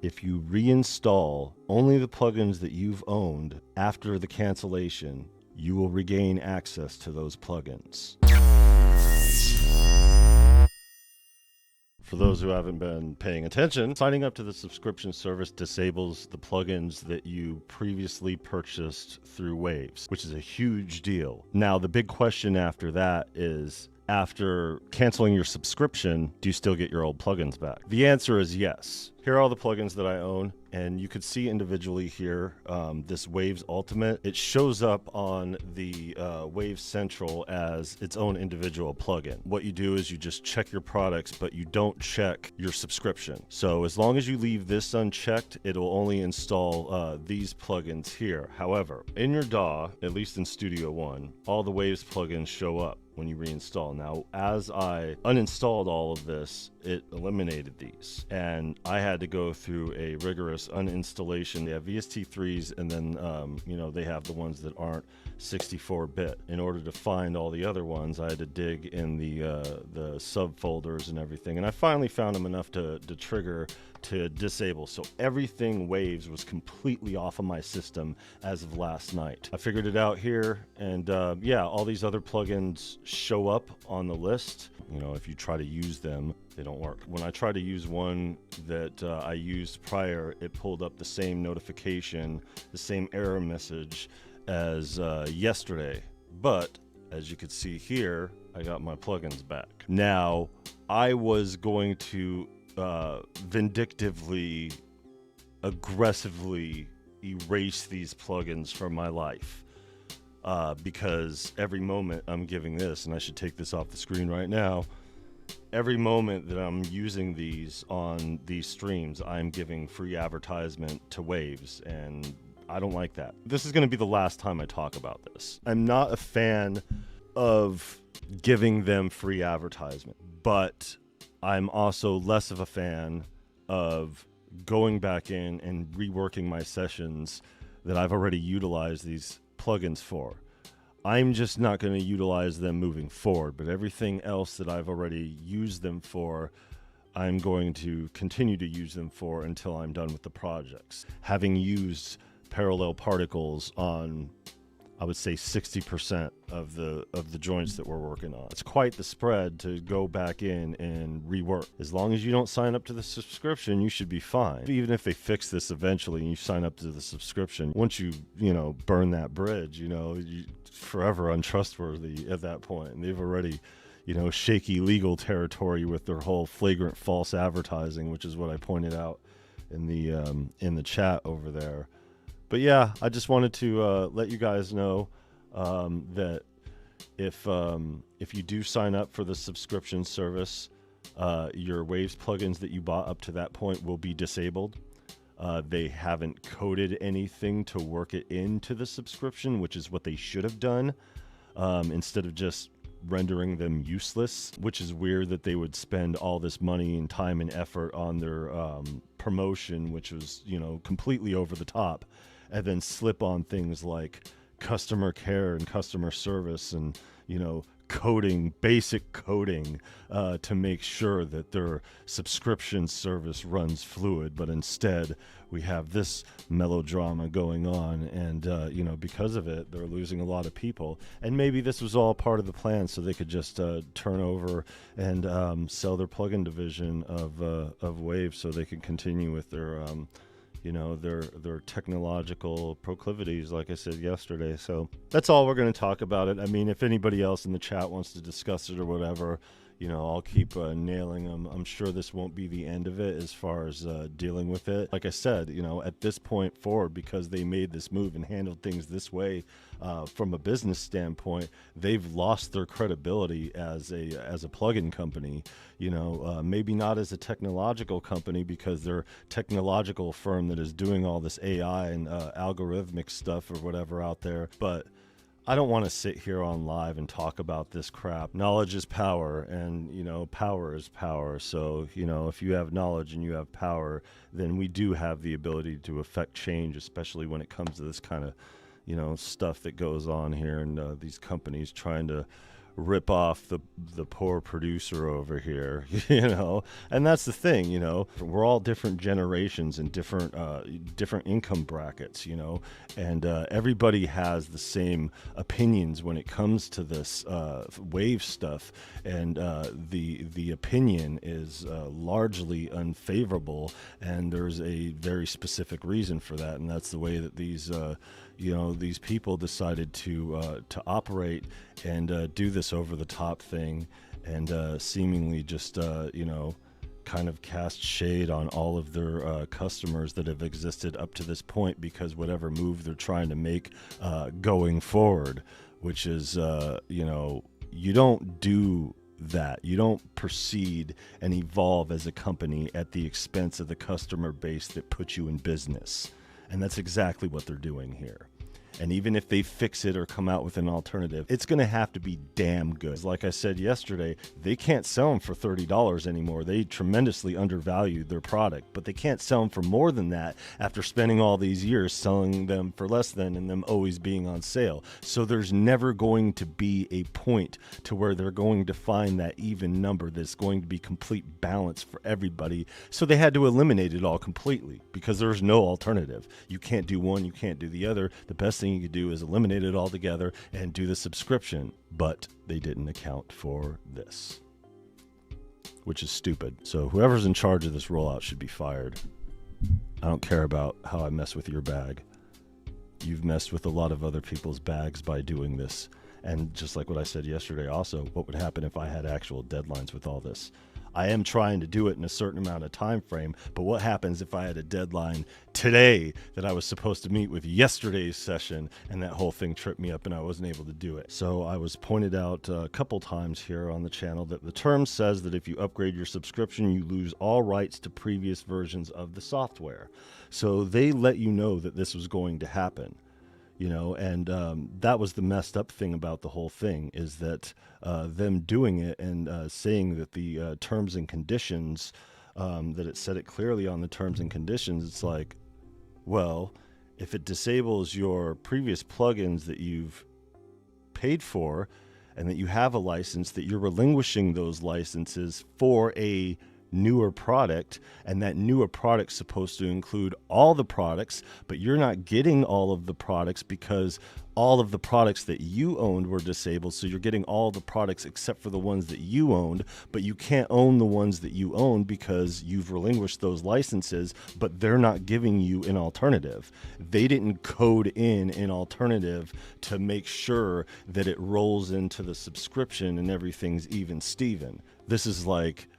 if you reinstall only the plugins that you've owned after the cancellation, you will regain access to those plugins. For those who haven't been paying attention, signing up to the subscription service disables the plugins that you previously purchased through Waves, which is a huge deal. Now, the big question after that is, after canceling your subscription, do you still get your old plugins back? The answer is yes. Here are all the plugins that I own, and you could see individually here, this Waves Ultimate. It shows up on the Waves Central as its own individual plugin. What you do is you just check your products, but you don't check your subscription. So as long as you leave this unchecked, it'll only install these plugins here. However, in your DAW, at least in Studio One, all the Waves plugins show up when you reinstall. Now, as I uninstalled all of this, it eliminated these, and I had to go through a rigorous uninstallation. They have VST3s, and then they have the ones that aren't 64-bit. In order to find all the other ones, I had to dig in the subfolders and everything, and I finally found them enough to trigger to disable. So everything Waves was completely off of my system as of last night. I figured it out here, and yeah, all these other plugins show up on the list. You know, if you try to use them, they don't work. When I tried to use one that I used prior, it pulled up the same notification, the same error message as yesterday. But as you can see here, I got my plugins back. Now, I was going to vindictively, aggressively erase these plugins from my life, because every moment I'm giving this, and I should take this off the screen right now, every moment that I'm using these on these streams, I'm giving free advertisement to Waves, and I don't like that. This is going to be the last time I talk about this. I'm not a fan of giving them free advertisement, but I'm also less of a fan of going back in and reworking my sessions that I've already utilized these plugins for. I'm just not going to utilize them moving forward, but everything else that I've already used them for, I'm going to continue to use them for until I'm done with the projects. Having used parallel particles on, I would say, 60% of the joints that we're working on. It's quite the spread to go back in and rework. As long as you don't sign up to the subscription, you should be fine. Even if they fix this eventually and you sign up to the subscription, once you burn that bridge, you're forever untrustworthy at that point. And they've already, shaky legal territory with their whole flagrant false advertising, which is what I pointed out in the chat over there. But yeah, I just wanted to let you guys know that if you do sign up for the subscription service, your Waves plugins that you bought up to that point will be disabled. They haven't coded anything to work it into the subscription, which is what they should have done, instead of just rendering them useless, which is weird that they would spend all this money and time and effort on their promotion, which was, completely over the top, and then slip on things like customer care and customer service and, coding, basic coding, to make sure that their subscription service runs fluid. But instead, we have this melodrama going on, and, because of it, they're losing a lot of people. And maybe this was all part of the plan so they could just turn over and sell their plugin division of Wave so they can continue with their their technological proclivities, like I said yesterday. So that's all we're going to talk about it. I mean, if anybody else in the chat wants to discuss it or whatever, I'll keep nailing them. I'm sure this won't be the end of it as far as dealing with it. Like I said, at this point forward, because they made this move and handled things this way, from a business standpoint, they've lost their credibility as a plugin company. Maybe not as a technological company, because they're a technological firm that is doing all this AI and algorithmic stuff or whatever out there, but I don't want to sit here on live and talk about this crap. Knowledge is power, and, power is power. So, if you have knowledge and you have power, then we do have the ability to affect change, especially when it comes to this kind of, stuff that goes on here, and these companies trying to rip off the poor producer over here, you know. And that's the thing, you know, we're all different generations and different income brackets, you know, and everybody has the same opinions when it comes to this wave stuff, and the opinion is largely unfavorable, and there's a very specific reason for that, and that's the way that these you know, these people decided to operate and do this over the top thing, and seemingly just you know, kind of cast shade on all of their customers that have existed up to this point, because whatever move they're trying to make going forward, which is you know, you don't do that. You don't proceed and evolve as a company at the expense of the customer base that put you in business. And that's exactly what they're doing here. And even if they fix it or come out with an alternative, it's going to have to be damn good. Like I said yesterday, they can't sell them for $30 anymore. They tremendously undervalued their product, but they can't sell them for more than that after spending all these years selling them for less than, and them always being on sale. So there's never going to be a point to where they're going to find that even number that's going to be complete balance for everybody. So they had to eliminate it all completely, because there's no alternative. You can't do one, you can't do the other. The best thing you could do is eliminate it altogether and do the subscription, but they didn't account for this, which is stupid. So whoever's in charge of this rollout should be fired. I don't care about how I mess with your bag. You've messed with a lot of other people's bags by doing this. And just like what I said yesterday also, what would happen if I had actual deadlines with all this? I am trying to do it in a certain amount of time frame, but what happens if I had a deadline today that I was supposed to meet with yesterday's session, and that whole thing tripped me up and I wasn't able to do it? So I was pointed out a couple times here on the channel that the term says that if you upgrade your subscription, you lose all rights to previous versions of the software. So they let you know that this was going to happen. You know, and that was the messed up thing about the whole thing, is that them doing it and saying that the terms and conditions, that it said it clearly on the terms and conditions. It's like, well, if it disables your previous plugins that you've paid for and that you have a license, that you're relinquishing those licenses for a newer product, and that newer product's supposed to include all the products, but you're not getting all of the products because all of the products that you owned were disabled. So you're getting all the products except for the ones that you owned, but you can't own the ones that you own because you've relinquished those licenses, but they're not giving you an alternative. They didn't code in an alternative to make sure that it rolls into the subscription and everything's even Steven. This is like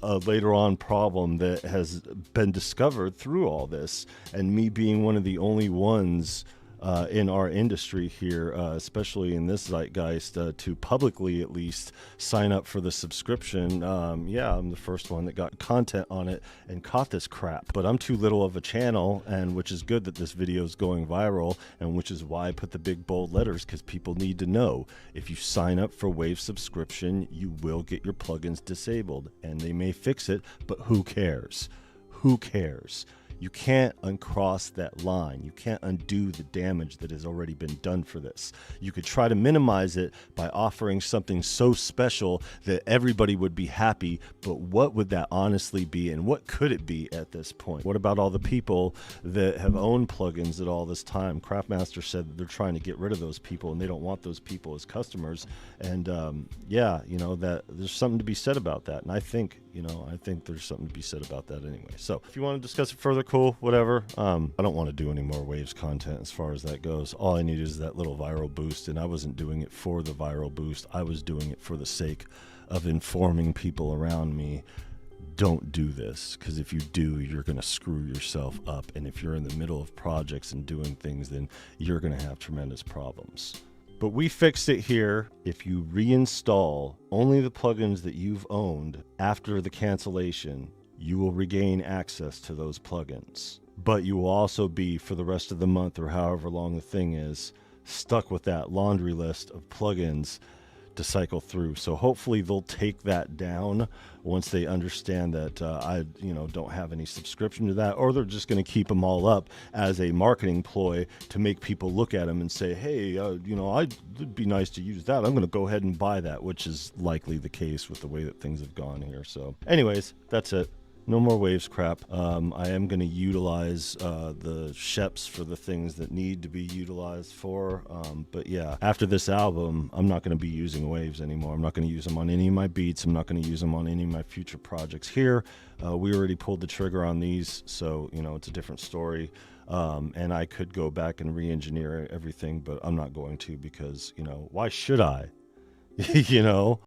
a later on problem that has been discovered through all this, and me being one of the only ones in our industry here, especially in this zeitgeist, to publicly at least sign up for the subscription. Yeah, I'm the first one that got content on it and caught this crap, but I'm too little of a channel, and which is good that this video is going viral, and which is why I put the big bold letters, because people need to know, if you sign up for Wave subscription, you will get your plugins disabled, and they may fix it, but who cares? Who cares? You can't uncross that line. You can't undo the damage that has already been done for this. You could try to minimize it by offering something so special that everybody would be happy, but what would that honestly be, and what could it be at this point? What about all the people that have owned plugins at all this time? Craftmaster said that they're trying to get rid of those people, and they don't want those people as customers. And yeah, you know, that there's something to be said about that. And I think, you know, I think there's something to be said about that anyway. So if you want to discuss it further, cool, whatever. I don't want to do any more Waves content as far as that goes. All I need is that little viral boost, and I wasn't doing it for the viral boost. I was doing it for the sake of informing people around me. Don't do this, because if you do, you're going to screw yourself up. And if you're in the middle of projects and doing things, then you're going to have tremendous problems. But we fixed it here. If you reinstall only the plugins that you've owned after the cancellation, you will regain access to those plugins. But you will also be, for the rest of the month or however long the thing is, stuck with that laundry list of plugins to cycle through. So hopefully they'll take that down once they understand that I don't have any subscription to that, or they're just going to keep them all up as a marketing ploy to make people look at them and say, hey, it'd be nice to use that. I'm going to go ahead and buy that, which is likely the case with the way that things have gone here. So anyways, that's it. No more waves crap. I am going to utilize the Sheps for the things that need to be utilized for. But yeah, after this album, I'm not going to be using waves anymore. I'm not going to use them on any of my beats. I'm not going to use them on any of my future projects here. We already pulled the trigger on these, so it's a different story. And I could go back and re-engineer everything, but I'm not going to because, why should I?